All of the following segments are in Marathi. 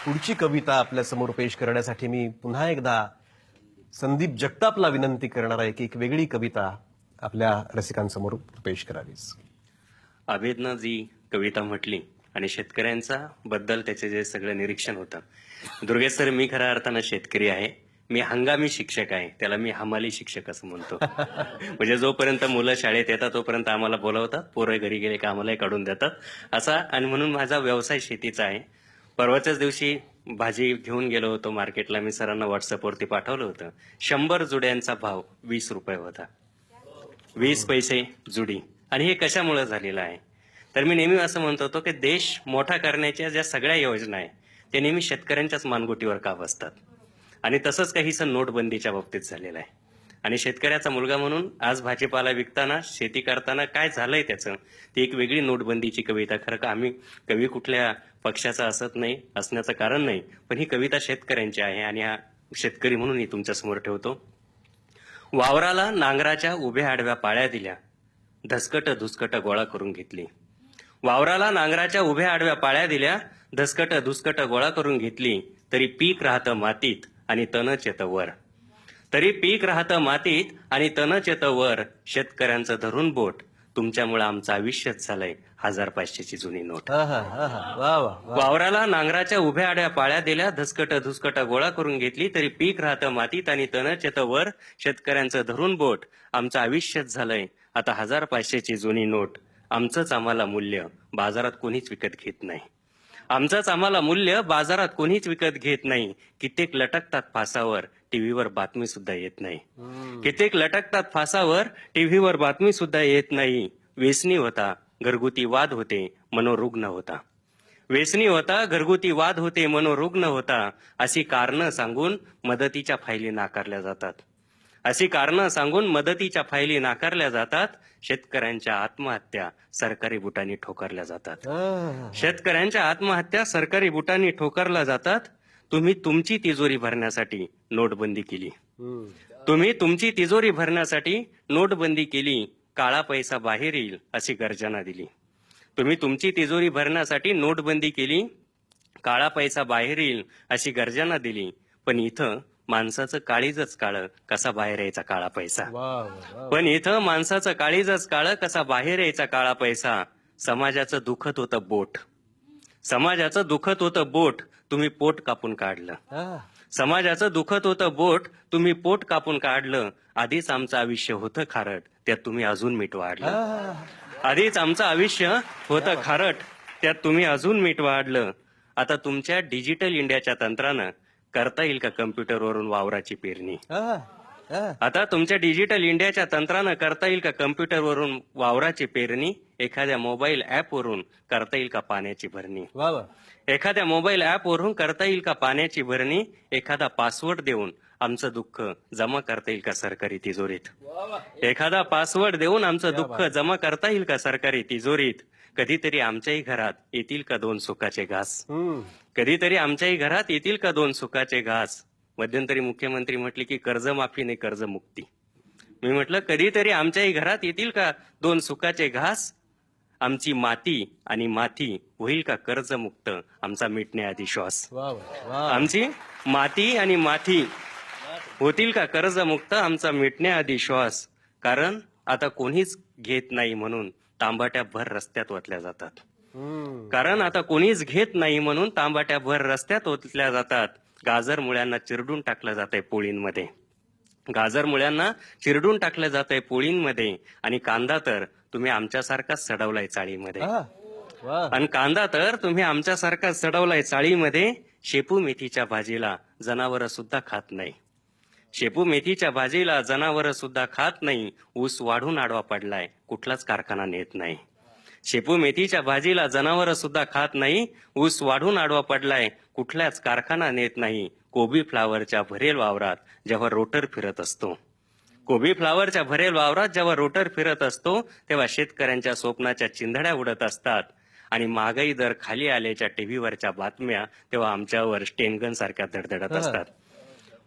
पुढची कविता आपल्या समोर पेश करण्यासाठी मी पुन्हा एकदा संदीप जगतापला विनंती करणार आहे की एक वेगळी कविता आपल्या रसिकांसमोर पेश करावीस. आबेदनं जी कविता म्हटली आणि शेतकऱ्यांचा बद्दल त्याचे जे सगळं निरीक्षण होतं. दुर्गेश सर, मी खऱ्या अर्थानं शेतकरी आहे. मी हंगामी शिक्षक आहे, त्याला मी हमाली शिक्षक असं म्हणतो. म्हणजे जोपर्यंत मुलं शाळेत येतात तोपर्यंत आम्हाला बोलावतात, पोरं घरी गेले का आम्हालाही काढून देतात असा. आणि म्हणून माझा व्यवसाय शेतीचा आहे. परवाच्याच दिवशी भाजी घेऊन गेलो होतो मार्केटला. मी सरांना व्हॉट्सअपवरती पाठवलं होतं. 100 जुड्यांचा भाव 20 रुपये होता. 20 पैसे जुडी. आणि हे कशामुळे झालेलं आहे तर मी नेहमी असं म्हणतो होतो की देश मोठा करण्याच्या ज्या सगळ्या योजना आहे त्या नेहमी शेतकऱ्यांच्याच मानगुटीवर का बसतात. आणि तसंच काहीसं नोटबंदीच्या बाबतीत झालेलं आहे. आणि शेतकऱ्याचा मुलगा म्हणून आज भाजीपाला विकताना, शेती करताना काय झालंय त्याचं, ती एक वेगळी नोटबंदीची कविता. खरं का आम्ही कवी कुठल्या पक्षाचा असत नाही, असण्याचं कारण नाही, पण ही कविता शेतकऱ्यांची आहे आणि हा शेतकरी म्हणून ही तुमच्यासमोर ठेवतो. वावराला नांगराच्या उभ्या आडव्या पाळ्या दिल्या, धसकट धुसकट गोळा करून घेतली. वावराला नांगराच्या उभ्या आडव्या पाळ्या दिल्या, धसकट धुसकट गोळा करून घेतली. तरी पीक राहतं मातीत आणि तणच येतं वर. तरी पीक राहतं मातीत आणि तणच येतं वर. शेतकऱ्यांचं धरून बोट, तुमच्यामुळे आमचं आयुष्यच झालंय 1500ची जुनी नोट. वावराला नांगराच्या उभ्या आड्या पाळ्या दिल्या, धसकट धुसकट गोळा करून घेतली. तरी पीक राहतं मातीत आणि तणच येतं वर. शेतकऱ्यांचं धरून बोट, आमचं आयुष्यच झालंय आता 1500ची जुनी नोट. आमचंच आम्हाला मूल्य बाजारात कोणीच विकत घेत नाही. आमचंच आम्हाला मूल्य बाजारात कोणीच विकत घेत नाही. कित्येक लटकतात फासावर, टीव्हीवर बातमी सुद्धा येत नाही. कित्येक लटकतात फासावर, टीव्हीवर बातमी सुद्धा येत नाही. व्यसनी होता, घरगुती वाद होते, मनोरुग्ण होता. व्यसनी होता, घरगुती वाद होते, मनोरुग्ण होता. अशी कारणं सांगून मदतीच्या फायली नाकारल्या जातात. अशी कारणं सांगून मदतीच्या फायली नाकारल्या जातात. शेतकऱ्यांच्या आत्महत्या सरकारी बुटांनी ठोकरल्या जातात. शेतकऱ्यांच्या आत्महत्या सरकारी बुटांनी ठोकरल्या जातात. तुम्ही तुमची तिजोरी भरण्यासाठी नोटबंदी केली. तुम्ही तुमची तिजोरी भरण्यासाठी नोटबंदी केली. काळा पैसा बाहेर येईल अशी गर्जना दिली. तुम्ही तुमची तिजोरी भरण्यासाठी नोटबंदी केली. काळा पैसा बाहेर येईल अशी गर्जना दिली. पण इथं माणसाचं काळीजच काळं, कसा बाहेर यायचा काळा पैसा. पण इथं माणसाचं काळीजच काळं, कसा बाहेर यायचा काळा पैसा. समाजाचं दुखत होतं बोट, समाजाचं दुखत होतं बोट, तुम्ही पोट कापून काढलं. समाजाचं दुखत होतं बोट, तुम्ही पोट कापून काढलं. आधीच आमचं आयुष्य होतं खारट, त्यात तुम्ही अजून मीठ वाढलं. आधीच आमचं आयुष्य होतं खारट, त्यात तुम्ही अजून मीठ वाढलं. आता तुमच्या डिजिटल इंडियाच्या तंत्रानं करता येईल का कम्प्युटरवरून वावराची पेरणी. आता तुमच्या डिजिटल इंडियाच्या तंत्रानं करता येईल का कम्प्युटरवरून वावराची पेरणी. एखाद्या मोबाईल ऍपवरून करता येईल का पाण्याची भरणी. एखाद्या मोबाईल ऍपवरून करता येईल का पाण्याची भरणी. एखादा पासवर्ड देऊन आमचं दुःख जमा करता येईल का सरकारी तिजोरीत. एखादा पासवर्ड देऊन आमचं दुःख जमा करता येईल का सरकारी तिजोरीत. कधीतरी आमच्याही घरात येतील का 2 सुखाचे घास. कधीतरी आमच्याही घरात येतील का 2 सुखाचे घास. मध्यंतरी मुख्यमंत्री म्हटले की कर्जमाफी नाही कर्जमुक्ती. मी म्हटलं कधीतरी आमच्याही घरात येतील का 2 सुखाचे घास. आमची माती आणि माथी होईल का कर्जमुक्त, आमचा मिटण्याआधी श्वास. आमची माती आणि माथी होतील का कर्जमुक्त, आमचा मिटण्याआधी श्वास. कारण आता कोणीच घेत नाही म्हणून तांबाट्या भर रस्त्यात ओतल्या जातात. कारण आता कोणीच घेत नाही म्हणून तांबाट्या भर रस्त्यात ओतल्या जातात. गाजर मुळ्यांना चिरडून टाकलं जातंय पोळींमध्ये. गाजर मुळ्यांना चिरडून टाकलं जातंय पोळींमध्ये. आणि कांदा तर तुम्ही आमच्यासारखाच सडवलाय चाळीमध्ये. आणि कांदा तर तुम्ही आमच्यासारखाच सडवलाय चाळीमध्ये. शेपू मेथीच्या भाजीला जनावरं सुद्धा खात नाही. शेपू मेथीच्या भाजीला जनावरं सुद्धा खात नाही. ऊस वाढून आडवा पडलाय, कुठलाच कारखाना नेत नाही. शेपू मेथीच्या भाजीला जनावरं सुद्धा खात नाही. ऊस वाढून आडवा पडलाय, कुठलाच कारखाना नेत नाही. कोबी फ्लावरच्या भरेल वावरात जेव्हा रोटर फिरत असतो, कोबी फ्लावरच्या भरेल वावरात जेव्हा रोटर फिरत असतो, तेव्हा शेतकऱ्यांच्या स्वप्नाच्या चिंधड्या उडत असतात. आणि महागाई दर खाली आल्याच्या टीव्हीवरच्या बातम्या तेव्हा आमच्यावर स्टेनगन सारख्या धडधडत असतात.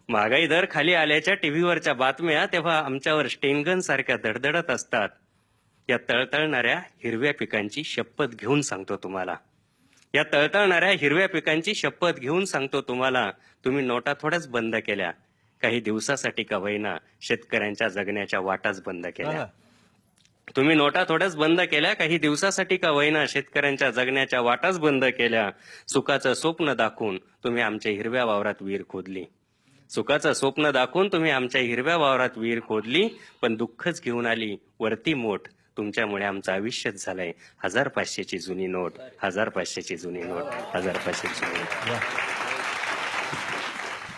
महागाई दर खाली आल्याच्या टीव्हीवरच्या बातम्या तेव्हा आमच्यावर स्टेनगन सारख्या धडधडत असतात. या तळतळणाऱ्या हिरव्या पिकांची शपथ घेऊन सांगतो तुम्हाला, या तळतळणाऱ्या हिरव्या पिकांची शपथ घेऊन सांगतो तुम्हाला, तुम्ही नोटा थोड्याच बंद केल्या, काही दिवसासाठी का होईना शेतकऱ्यांच्या जगण्याच्या वाटाच बंद केल्या. हा. तुम्ही नोटा थोड्याच बंद केल्या, काही दिवसासाठी का होईना शेतकऱ्यांच्या जगण्याच्या वाटाच बंद केल्या. सुखाचं स्वप्न दाखवून तुम्ही आमच्या हिरव्या वावरात विहीर खोदली. सुखाचं स्वप्न दाखवून तुम्ही आमच्या हिरव्या वावरात विहीर खोदली, पण दुःखच घेऊन आली वरती मोठ. तुमच्यामुळे आमचं आयुष्यच झालंय 1500ची जुनी नोट, 1500ची जुनी नोट, 1500ची जुनी नोट.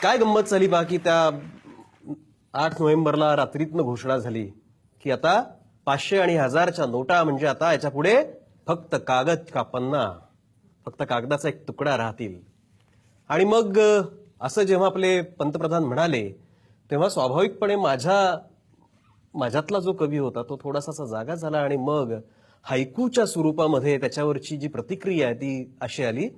काय गंमत झाली बा की त्या 8 नोव्हेंबरला रात्रीतनं घोषणा झाली की आता 500 आणि 1000च्या नोटा म्हणजे आता याच्या पुढे फक्त कागद का पन्ना, फक्त कागदाचा एक तुकडा राहतील. आणि मग असं जेव्हा आपले पंतप्रधान म्हणाले तेव्हा स्वाभाविकपणे माझ्यातला जो कवी होता तो थोडासा असा जागा झाला. आणि मग हायकूच्या स्वरूपामध्ये त्याच्यावरची जी प्रतिक्रिया आहे ती अशी आली